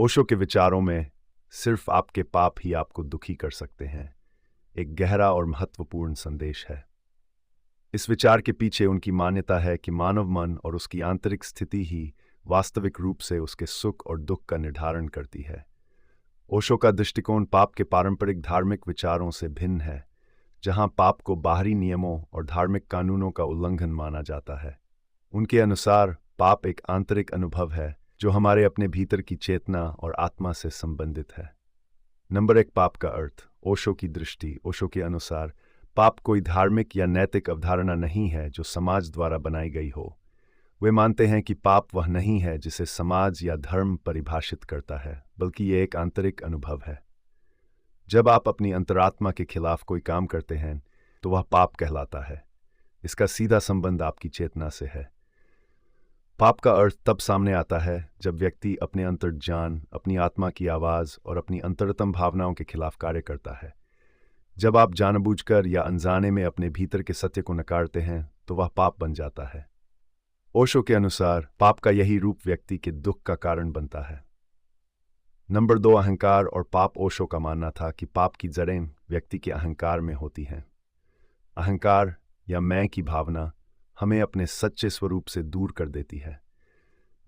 ओशो के विचारों में सिर्फ आपके पाप ही आपको दुखी कर सकते हैं एक गहरा और महत्वपूर्ण संदेश है। इस विचार के पीछे उनकी मान्यता है कि मानव मन और उसकी आंतरिक स्थिति ही वास्तविक रूप से उसके सुख और दुख का निर्धारण करती है। ओशो का दृष्टिकोण पाप के पारंपरिक धार्मिक विचारों से भिन्न है, जहां पाप को बाहरी नियमों और धार्मिक कानूनों का उल्लंघन माना जाता है। उनके अनुसार पाप एक आंतरिक अनुभव है जो हमारे अपने भीतर की चेतना और आत्मा से संबंधित है। नंबर 1, पाप का अर्थ। ओशो की दृष्टि। ओशो के अनुसार पाप कोई धार्मिक या नैतिक अवधारणा नहीं है जो समाज द्वारा बनाई गई हो। वे मानते हैं कि पाप वह नहीं है जिसे समाज या धर्म परिभाषित करता है, बल्कि ये एक आंतरिक अनुभव है। जब आप अपनी अंतरात्मा के खिलाफ कोई काम करते हैं तो वह पाप कहलाता है। इसका सीधा संबंध आपकी चेतना से है। पाप का अर्थ तब सामने आता है जब व्यक्ति अपने अंतर्ज्ञान, अपनी आत्मा की आवाज़ और अपनी अंतरतम भावनाओं के खिलाफ कार्य करता है। जब आप जानबूझकर या अनजाने में अपने भीतर के सत्य को नकारते हैं तो वह पाप बन जाता है। ओशो के अनुसार पाप का यही रूप व्यक्ति के दुख का कारण बनता है। नंबर 2, अहंकार और पाप। ओशो का मानना था कि पाप की जड़ें व्यक्ति के अहंकार में होती हैं। अहंकार या मैं की भावना हमें अपने सच्चे स्वरूप से दूर कर देती है।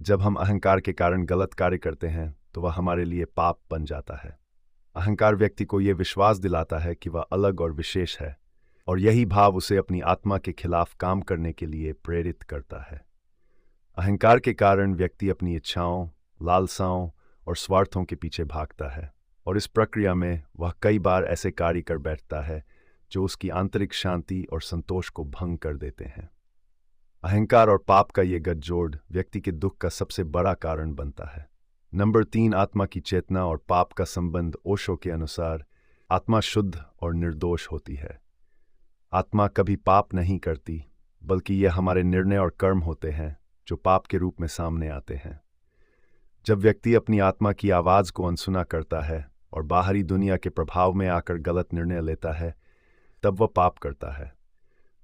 जब हम अहंकार के कारण गलत कार्य करते हैं तो वह हमारे लिए पाप बन जाता है। अहंकार व्यक्ति को यह विश्वास दिलाता है कि वह अलग और विशेष है, और यही भाव उसे अपनी आत्मा के खिलाफ काम करने के लिए प्रेरित करता है। अहंकार के कारण व्यक्ति अपनी इच्छाओं, लालसाओं और स्वार्थों के पीछे भागता है, और इस प्रक्रिया में वह कई बार ऐसे कार्य कर बैठता है जो उसकी आंतरिक शांति और संतोष को भंग कर देते हैं। अहंकार और पाप का ये गठजोड़ व्यक्ति के दुख का सबसे बड़ा कारण बनता है। नंबर 3, आत्मा की चेतना और पाप का संबंध। ओशो के अनुसार आत्मा शुद्ध और निर्दोष होती है। आत्मा कभी पाप नहीं करती, बल्कि ये हमारे निर्णय और कर्म होते हैं जो पाप के रूप में सामने आते हैं। जब व्यक्ति अपनी आत्मा की आवाज़ को अनसुना करता है और बाहरी दुनिया के प्रभाव में आकर गलत निर्णय लेता है, तब वह पाप करता है।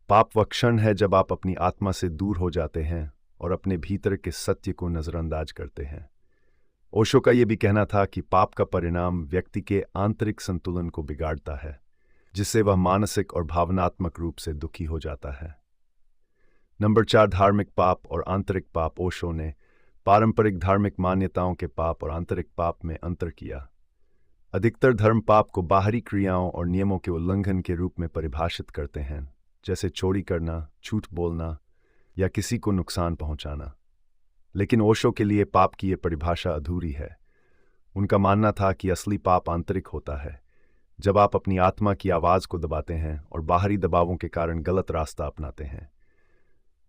पाप वह क्षण है जब आप अपनी आत्मा से दूर हो जाते हैं और अपने भीतर के सत्य को नज़रअंदाज करते हैं। ओशो का यह भी कहना था कि पाप का परिणाम व्यक्ति के आंतरिक संतुलन को बिगाड़ता है, जिससे वह मानसिक और भावनात्मक रूप से दुखी हो जाता है। नंबर 4, धार्मिक पाप और आंतरिक पाप। ओशो ने पारंपरिक धार्मिक मान्यताओं के पाप और आंतरिक पाप में अंतर किया। अधिकतर धर्म पाप को बाहरी क्रियाओं और नियमों के उल्लंघन के रूप में परिभाषित करते हैं, जैसे चोरी करना, झूठ बोलना या किसी को नुकसान पहुंचाना। लेकिन ओशो के लिए पाप की यह परिभाषा अधूरी है। उनका मानना था कि असली पाप आंतरिक होता है, जब आप अपनी आत्मा की आवाज़ को दबाते हैं और बाहरी दबावों के कारण गलत रास्ता अपनाते हैं।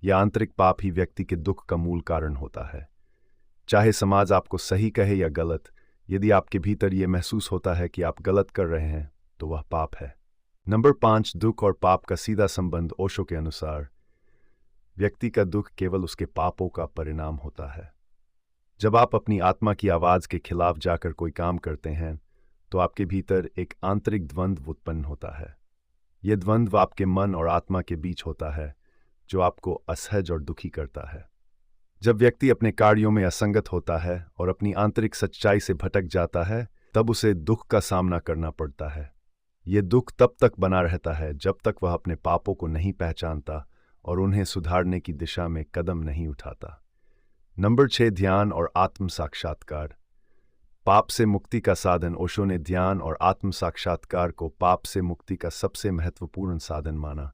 यह आंतरिक पाप ही व्यक्ति के दुख का मूल कारण होता है। चाहे समाज आपको सही कहे या गलत, यदि आपके भीतर यह महसूस होता है कि आप गलत कर रहे हैं तो वह पाप है। नंबर 5, दुख और पाप का सीधा संबंध। ओशो के अनुसार व्यक्ति का दुख केवल उसके पापों का परिणाम होता है। जब आप अपनी आत्मा की आवाज़ के खिलाफ जाकर कोई काम करते हैं तो आपके भीतर एक आंतरिक द्वंद्व उत्पन्न होता है। यह द्वंद्व आपके मन और आत्मा के बीच होता है, जो आपको असहज और दुखी करता है। जब व्यक्ति अपने कार्यों में असंगत होता है और अपनी आंतरिक सच्चाई से भटक जाता है, तब उसे दुख का सामना करना पड़ता है। यह दुख तब तक बना रहता है जब तक वह अपने पापों को नहीं पहचानता और उन्हें सुधारने की दिशा में कदम नहीं उठाता। नंबर 6, ध्यान और आत्म साक्षात्कार। पाप से मुक्ति का साधन। ओशो ने ध्यान और आत्म साक्षात्कार को पाप से मुक्ति का सबसे महत्वपूर्ण साधन माना।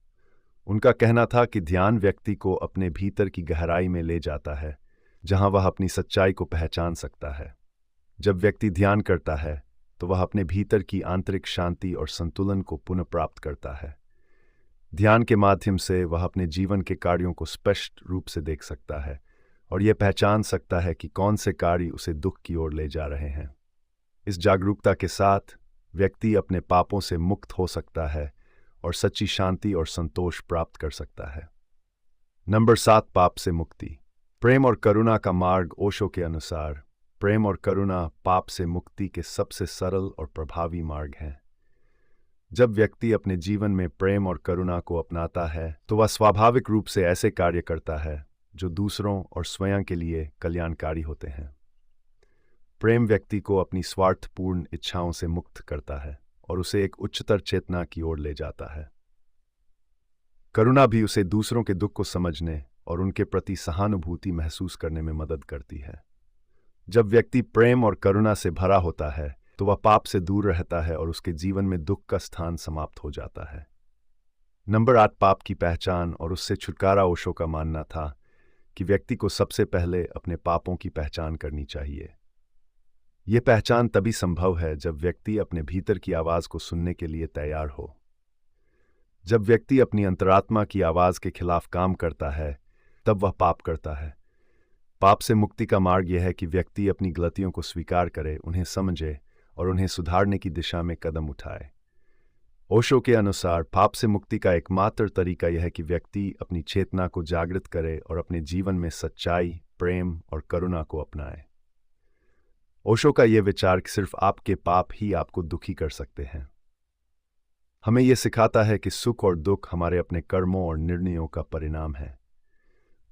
उनका कहना था कि ध्यान व्यक्ति को अपने भीतर की गहराई में ले जाता है, जहां वह अपनी सच्चाई को पहचान सकता है। जब व्यक्ति ध्यान करता है तो वह अपने भीतर की आंतरिक शांति और संतुलन को पुनः प्राप्त करता है। ध्यान के माध्यम से वह अपने जीवन के कार्यों को स्पष्ट रूप से देख सकता है और यह पहचान सकता है कि कौन से कार्य उसे दुख की ओर ले जा रहे हैं। इस जागरूकता के साथ व्यक्ति अपने पापों से मुक्त हो सकता है और सच्ची शांति और संतोष प्राप्त कर सकता है। नंबर 7, पाप से मुक्ति। प्रेम और करुणा का मार्ग। ओशो के अनुसार प्रेम और करुणा पाप से मुक्ति के सबसे सरल और प्रभावी मार्ग हैं। जब व्यक्ति अपने जीवन में प्रेम और करुणा को अपनाता है तो वह स्वाभाविक रूप से ऐसे कार्य करता है जो दूसरों और स्वयं के लिए कल्याणकारी होते हैं। प्रेम व्यक्ति को अपनी स्वार्थपूर्ण इच्छाओं से मुक्त करता है और उसे एक उच्चतर चेतना की ओर ले जाता है। करुणा भी उसे दूसरों के दुख को समझने और उनके प्रति सहानुभूति महसूस करने में मदद करती है। जब व्यक्ति प्रेम और करुणा से भरा होता है तो वह पाप से दूर रहता है और उसके जीवन में दुख का स्थान समाप्त हो जाता है। नंबर 8, पाप की पहचान और उससे छुटकारा। ओशो का मानना था कि व्यक्ति को सबसे पहले अपने पापों की पहचान करनी चाहिए। यह पहचान तभी संभव है जब व्यक्ति अपने भीतर की आवाज को सुनने के लिए तैयार हो। जब व्यक्ति अपनी अंतरात्मा की आवाज के खिलाफ काम करता है तब वह पाप करता है। पाप से मुक्ति का मार्ग यह है कि व्यक्ति अपनी गलतियों को स्वीकार करे, उन्हें समझे और उन्हें सुधारने की दिशा में कदम उठाए। ओशो के अनुसार पाप से मुक्ति का एकमात्र तरीका यह है कि व्यक्ति अपनी चेतना को जागृत करे और अपने जीवन में सच्चाई, प्रेम और करुणा को अपनाए। ओशो का यह विचार कि सिर्फ आपके पाप ही आपको दुखी कर सकते हैं, हमें यह सिखाता है कि सुख और दुख हमारे अपने कर्मों और निर्णयों का परिणाम है।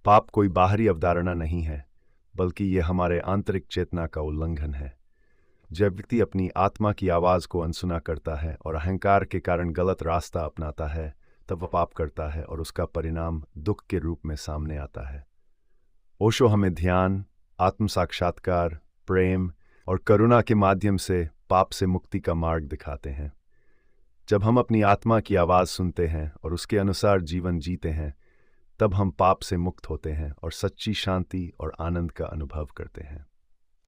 पाप कोई बाहरी अवधारणा नहीं है, बल्कि यह हमारे आंतरिक चेतना का उल्लंघन है। जब व्यक्ति अपनी आत्मा की आवाज़ को अनसुना करता है और अहंकार के कारण गलत रास्ता अपनाता है तब वह पाप करता है और उसका परिणाम दुख के रूप में सामने आता है। ओशो हमें ध्यान, आत्म साक्षात्कार, प्रेम और करुणा के माध्यम से पाप से मुक्ति का मार्ग दिखाते हैं। जब हम अपनी आत्मा की आवाज़ सुनते हैं और उसके अनुसार जीवन जीते हैं तब हम पाप से मुक्त होते हैं और सच्ची शांति और आनंद का अनुभव करते हैं।